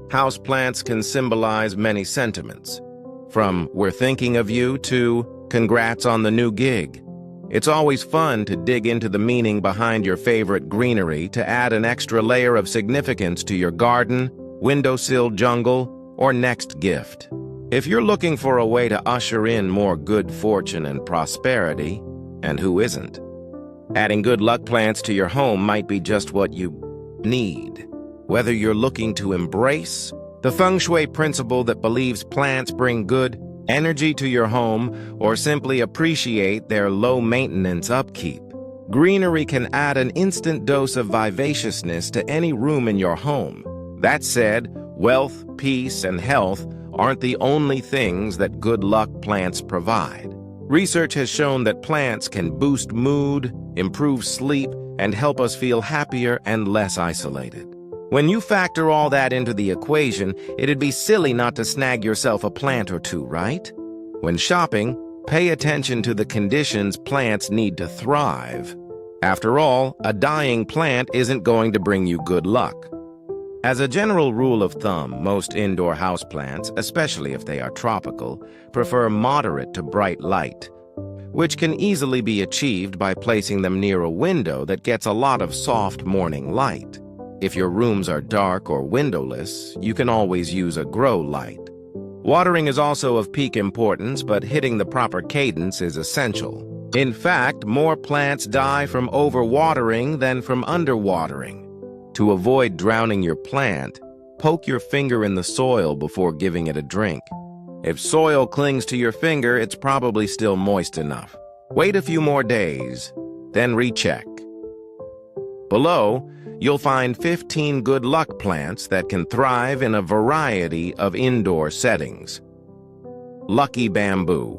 Houseplants can symbolize many sentiments, from "we're thinking of you" to "congrats on the new gig." It's always fun to dig into the meaning behind your favorite greenery to add an extra layer of significance to your garden, windowsill jungle, or next gift. If you're looking for a way to usher in more good fortune and prosperity, and who isn't, adding good luck plants to your home might be just what you need. Whether you're looking to embrace the Feng Shui principle that believes plants bring good energy to your home or simply appreciate their low-maintenance upkeep, greenery can add an instant dose of vivaciousness to any room in your home. That said, wealth, peace, and health aren't the only things that good luck plants provide. Research has shown that plants can boost mood, improve sleep, and help us feel happier and less isolated. When you factor all that into the equation, it'd be silly not to snag yourself a plant or two, right? When shopping, pay attention to the conditions plants need to thrive. After all, a dying plant isn't going to bring you good luck. As a general rule of thumb, most indoor houseplants, especially if they are tropical, prefer moderate to bright light, which can easily be achieved by placing them near a window that gets a lot of soft morning light. If your rooms are dark or windowless, you can always use a grow light. Watering is also of peak importance, but hitting the proper cadence is essential. In fact, more plants die from overwatering than from underwatering. To avoid drowning your plant, poke your finger in the soil before giving it a drink. If soil clings to your finger, it's probably still moist enough. Wait a few more days, then recheck. Below, you'll find 15 good luck plants that can thrive in a variety of indoor settings. Lucky bamboo.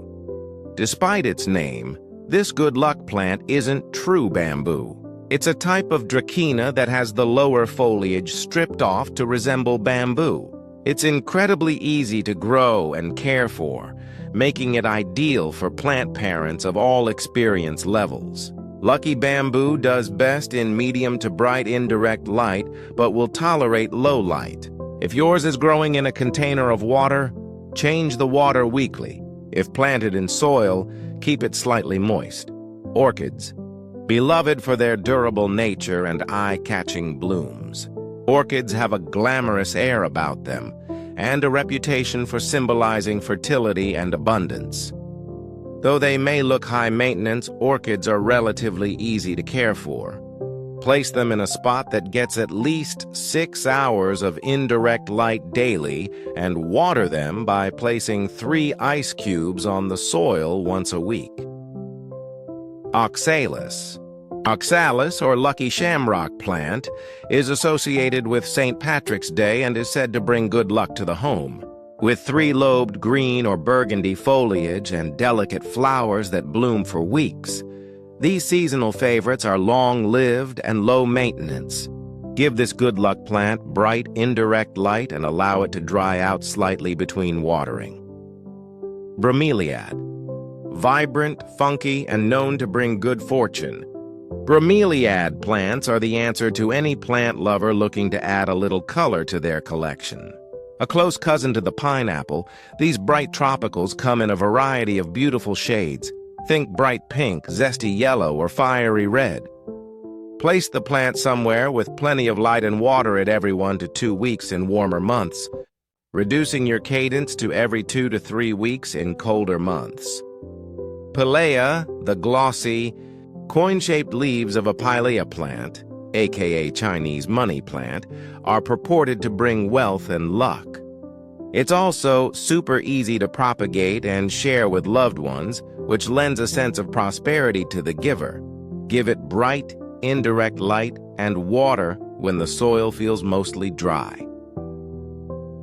Despite its name, this good luck plant isn't true bamboo. It's a type of Dracaena that has the lower foliage stripped off to resemble bamboo. It's incredibly easy to grow and care for, making it ideal for plant parents of all experience levels. Lucky bamboo does best in medium to bright indirect light, but will tolerate low light. If yours is growing in a container of water, change the water weekly. If planted in soil, keep it slightly moist. Orchids. Beloved for their durable nature and eye-catching blooms, orchids have a glamorous air about them and a reputation for symbolizing fertility and abundance. Though they may look high maintenance, orchids are relatively easy to care for. Place them in a spot that gets at least 6 hours of indirect light daily and water them by placing 3 ice cubes on the soil once a week. Oxalis. Oxalis, or lucky shamrock plant, is associated with St. Patrick's Day and is said to bring good luck to the home. With 3-lobed green or burgundy foliage and delicate flowers that bloom for weeks, these seasonal favorites are long-lived and low-maintenance. Give this good luck plant bright, indirect light and allow it to dry out slightly between watering. Bromeliad. Vibrant, funky, and known to bring good fortune, bromeliad plants are the answer to any plant lover looking to add a little color to their collection. A close cousin to the pineapple, these bright tropicals come in a variety of beautiful shades. Think bright pink, zesty yellow, or fiery red. Place the plant somewhere with plenty of light and water at every 1 to 2 weeks in warmer months, reducing your cadence to every 2 to 3 weeks in colder months. Pilea, the glossy, coin-shaped leaves of a pilea plant, aka Chinese money plant, are purported to bring wealth and luck. It's also super easy to propagate and share with loved ones, which lends a sense of prosperity to the giver. Give it bright, indirect light and water when the soil feels mostly dry.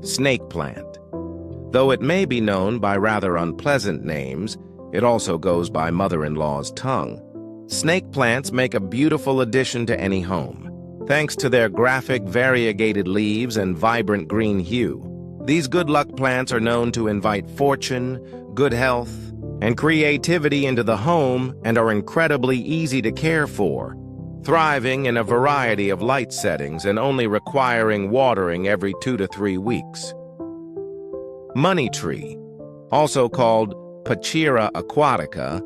Snake plant. Though it may be known by rather unpleasant names, it also goes by mother-in-law's tongue. Snake plants make a beautiful addition to any home. Thanks to their graphic, variegated leaves and vibrant green hue, these good luck plants are known to invite fortune, good health, and creativity into the home and are incredibly easy to care for. thriving in a variety of light settings and only requiring watering every 2 to 3 weeks. Money tree, also called Pachira aquatica,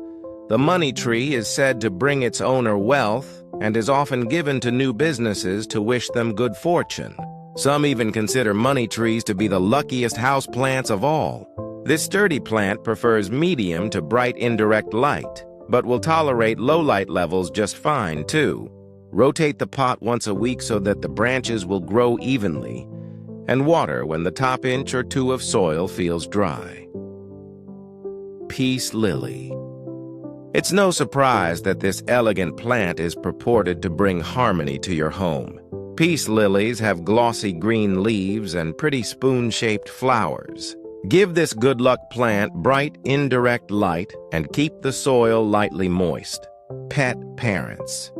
the money tree is said to bring its owner wealth and is often given to new businesses to wish them good fortune. Some even consider money trees to be the luckiest houseplants of all. This sturdy plant prefers medium to bright indirect light, but will tolerate low light levels just fine, too. Rotate the pot once a week so that the branches will grow evenly, and water when the top inch or two of soil feels dry. Peace lily. It's no surprise that this elegant plant is purported to bring harmony to your home. Peace lilies have glossy green leaves and pretty spoon-shaped flowers. Give this good luck plant bright, indirect light and keep the soil lightly moist. Pet parents.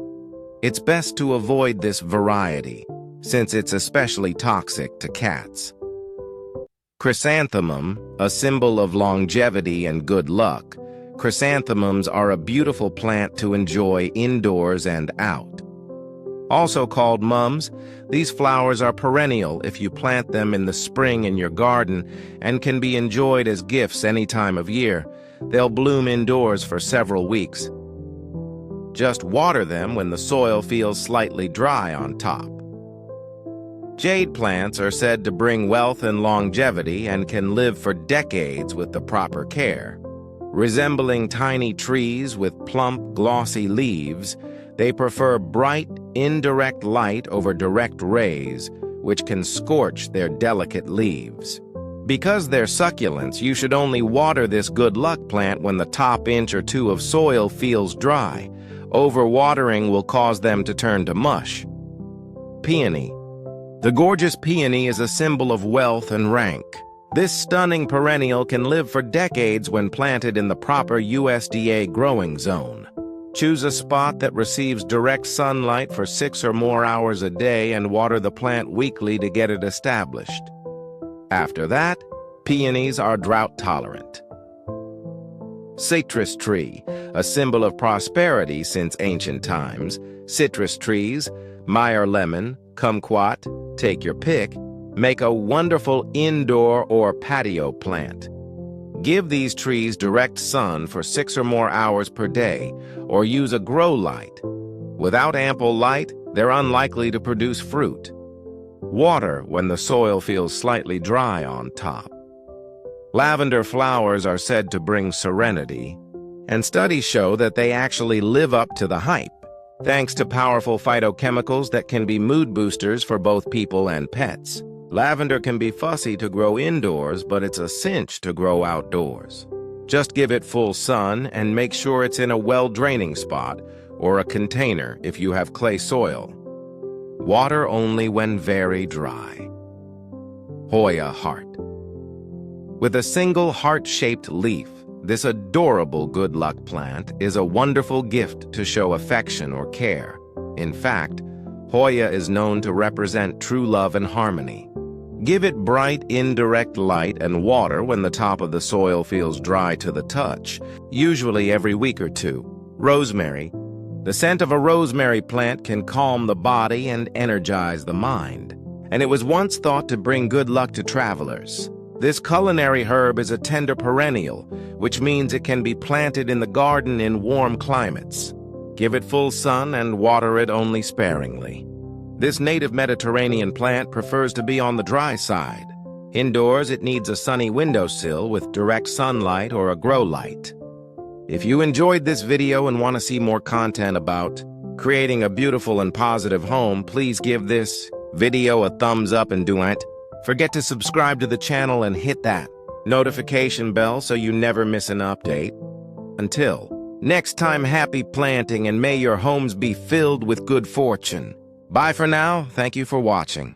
It's best to avoid this variety, since it's especially toxic to cats. Chrysanthemum, a symbol of longevity and good luck. Chrysanthemums are a beautiful plant to enjoy indoors and out. Also called mums, these flowers are perennial if you plant them in the spring in your garden and can be enjoyed as gifts any time of year. They'll bloom indoors for several weeks. Just water them when the soil feels slightly dry on top. Jade plants are said to bring wealth and longevity and can live for decades with the proper care. Resembling tiny trees with plump, glossy leaves, they prefer bright, indirect light over direct rays, which can scorch their delicate leaves. Because they're succulents, you should only water this good luck plant when the top inch or two of soil feels dry. Overwatering will cause them to turn to mush. Peony. The gorgeous peony is a symbol of wealth and rank. This stunning perennial can live for decades when planted in the proper USDA growing zone. Choose a spot that receives direct sunlight for 6 or more hours a day and water the plant weekly to get it established. After that, peonies are drought tolerant. Citrus tree, a symbol of prosperity since ancient times. Citrus trees, Meyer lemon, kumquat, take your pick, make a wonderful indoor or patio plant. Give these trees direct sun for 6 or more hours per day, or use a grow light. Without ample light, they're unlikely to produce fruit. Water when the soil feels slightly dry on top. Lavender flowers are said to bring serenity, and studies show that they actually live up to the hype, thanks to powerful phytochemicals that can be mood boosters for both people and pets. Lavender can be fussy to grow indoors, but it's a cinch to grow outdoors. Just give it full sun and make sure it's in a well-draining spot or a container if you have clay soil. Water only when very dry. Hoya heart. With a single heart-shaped leaf, this adorable good luck plant is a wonderful gift to show affection or care. In fact, Hoya is known to represent true love and harmony. Give it bright, indirect light and water when the top of the soil feels dry to the touch, usually every week or two. Rosemary. The scent of a rosemary plant can calm the body and energize the mind, and it was once thought to bring good luck to travelers. This culinary herb is a tender perennial, which means it can be planted in the garden in warm climates. Give it full sun and water it only sparingly. This native Mediterranean plant prefers to be on the dry side. Indoors, it needs a sunny windowsill with direct sunlight or a grow light. If you enjoyed this video and want to see more content about creating a beautiful and positive home, please give this video a thumbs up and don't forget to subscribe to the channel and hit that notification bell so you never miss an update. Until next time, happy planting and may your homes be filled with good fortune. Bye for now. Thank you for watching.